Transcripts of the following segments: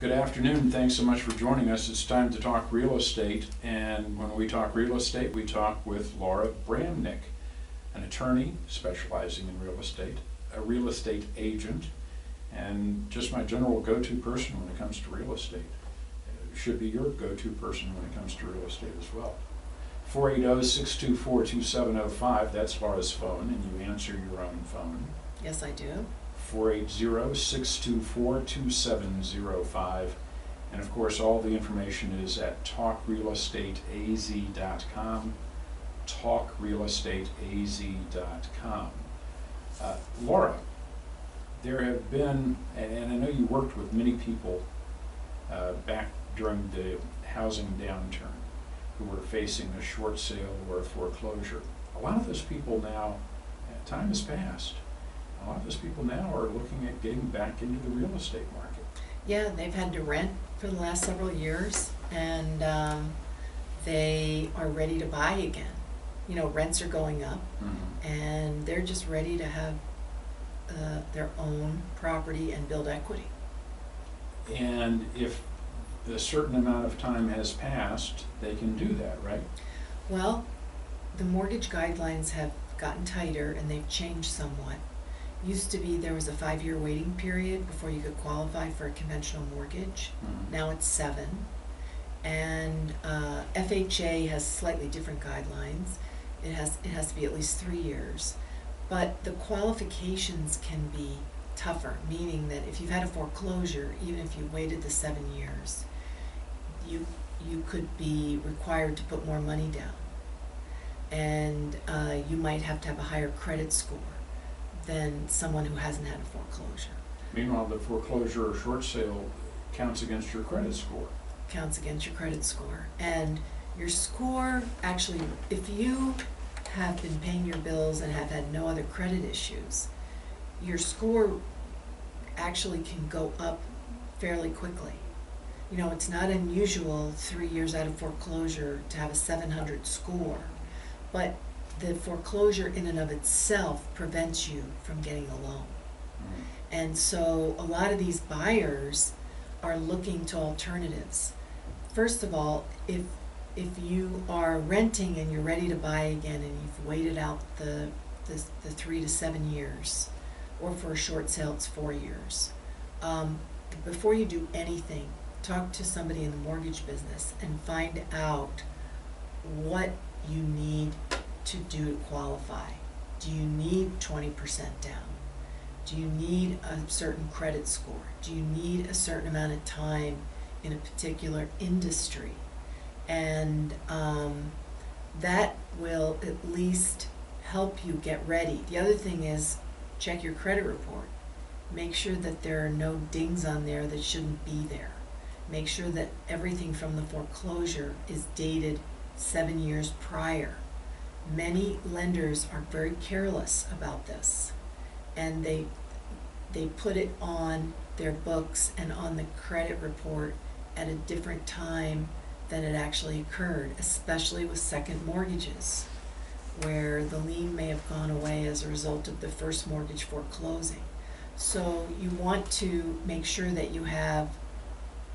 Good afternoon. Thanks so much for joining us. It's time to talk real estate. And when we talk real estate, we talk with Laura Bramnick, an attorney specializing in real estate, a real estate agent, and just my general go-to person when it comes to real estate. Should be your go-to person when it comes to real estate as well. 480-624-2705, that's Laura's phone, and you answer your own phone. Yes, I do. 480-624-2705. And of course, all the information is at talkrealestateaz.com, talkrealestateaz.com. Laura, there have been, and I know you worked with many people back during the housing downturn who were facing a short sale or a foreclosure. A lot of those people now, time has passed. A lot of those people now are looking at getting back into the real estate market. Yeah, they've had to rent for the last several years, and they are ready to buy again. You know, rents are going up, and they're just ready to have their own property and build equity. And if a certain amount of time has passed, they can do that, right? Well, the mortgage guidelines have gotten tighter, and they've changed somewhat. Used to be there was a 5-year waiting period before you could qualify for a conventional mortgage. Now it's 7. And FHA has slightly different guidelines. It has to be at least 3 years. But the qualifications can be tougher, meaning that if you've had a foreclosure, even if you waited the 7 years, you could be required to put more money down. And you might have to have a higher credit score than someone who hasn't had a foreclosure. Meanwhile, the foreclosure or short sale counts against your credit score. Counts against your credit score. And your score, actually, if you have been paying your bills and have had no other credit issues, your score actually can go up fairly quickly. You know, it's not unusual 3 years out of foreclosure to have a 700 score, but the foreclosure in and of itself prevents you from getting a loan. And so a lot of these buyers are looking to alternatives. First of all, if you are renting and you're ready to buy again and you've waited out the 3 to 7 years, or for a short sale it's 4 years, before you do anything, talk to somebody in the mortgage business and find out what you need to do to qualify. Do you need 20% down? Do you need a certain credit score? Do you need a certain amount of time in a particular industry? And that will at least help you get ready. The other thing is check your credit report. Make sure that there are no dings on there that shouldn't be there. Make sure that everything from the foreclosure is dated 7 years prior. Many lenders are very careless about this, and they put it on their books and on the credit report at a different time than it actually occurred, especially with second mortgages, where the lien may have gone away as a result of the first mortgage foreclosing. So you want to make sure that you have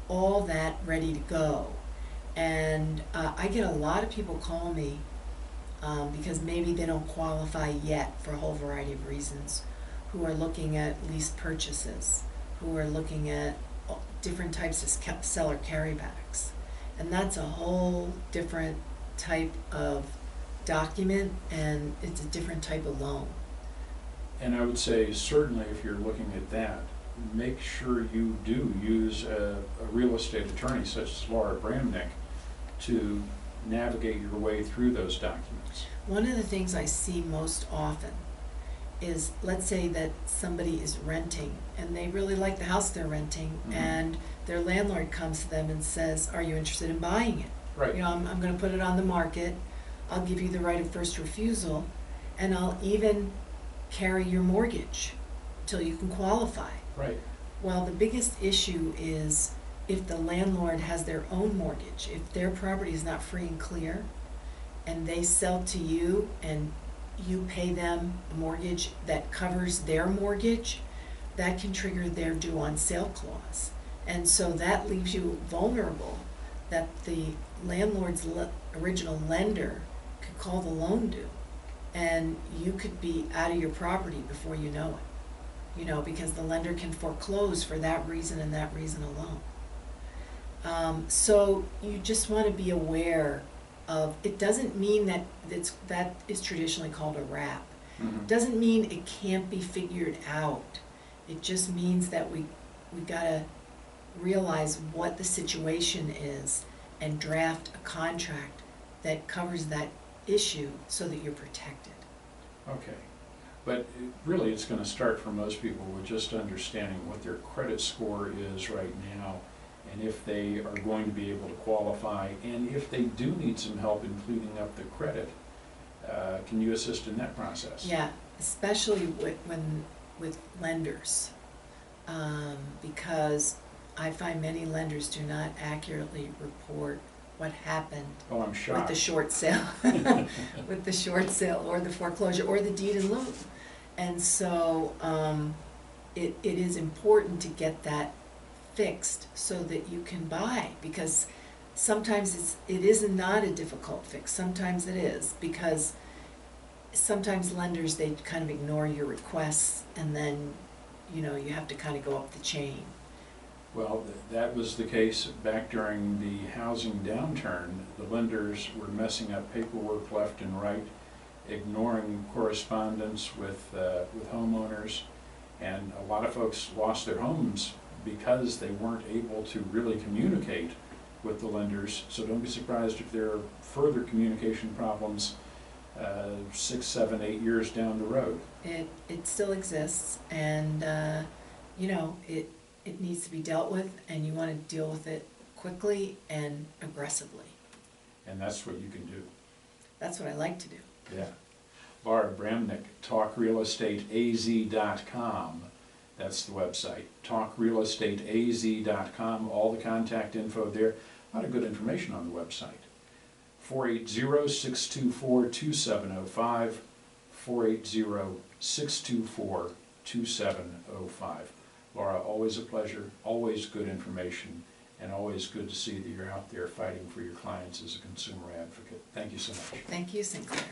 all that ready to go. And I get a lot of people call me because maybe they don't qualify yet for a whole variety of reasons, who are looking at lease purchases, who are looking at different types of seller carrybacks. And that's a whole different type of document, and it's a different type of loan. And I would say certainly if you're looking at that, make sure you do use a real estate attorney such as Laura Bramnick to navigate your way through those documents. One of the things I see most often is, let's say that somebody is renting and they really like the house they're renting, and their landlord comes to them and says, are you interested in buying it? Right. You know, I'm going to put it on the market, I'll give you the right of first refusal, and I'll even carry your mortgage till you can qualify. Right. Well, the biggest issue is if the landlord has their own mortgage, if their property is not free and clear, and they sell to you and you pay them a mortgage that covers their mortgage, that can trigger their due on sale clause. And so that leaves you vulnerable, that the landlord's original lender could call the loan due, and you could be out of your property before you know it, you know, because the lender can foreclose for that reason and that reason alone. So you just want to be aware of, it doesn't mean that that is traditionally called a wrap. Mhm. Doesn't mean it can't be figured out. It just means that we gotta realize what the situation is and draft a contract that covers that issue so that you're protected. Okay, but really it's going to start for most people with just understanding what their credit score is right now, and if they are going to be able to qualify, and if they do need some help in cleaning up the credit, can you assist in that process? Yeah, especially with lenders, because I find many lenders do not accurately report what happened Oh, I'm with shocked. the short sale, with the short sale or the foreclosure or the deed in lieu. And so it is important to get that fixed so that you can buy, because sometimes it is not a difficult fix. Sometimes it is, because sometimes lenders, they kind of ignore your requests, and then, you know, you have to kind of go up the chain. Well, that was the case back during the housing downturn. The lenders were messing up paperwork left and right, ignoring correspondence with homeowners, and a lot of folks lost their homes because they weren't able to really communicate with the lenders. So don't be surprised if there are further communication problems 6, 7, 8 years down the road. It still exists, and you know, it needs to be dealt with, and you want to deal with it quickly and aggressively. And that's what you can do. That's what I like to do. Yeah. Laura Bramnick, talkrealestateaz.com. That's the website. talkrealestateaz.com. All the contact info there. A lot of good information on the website. 480-624-2705. 480-624-2705. Laura, always a pleasure, always good information, and always good to see that you're out there fighting for your clients as a consumer advocate. Thank you so much. Thank you, Sinclair.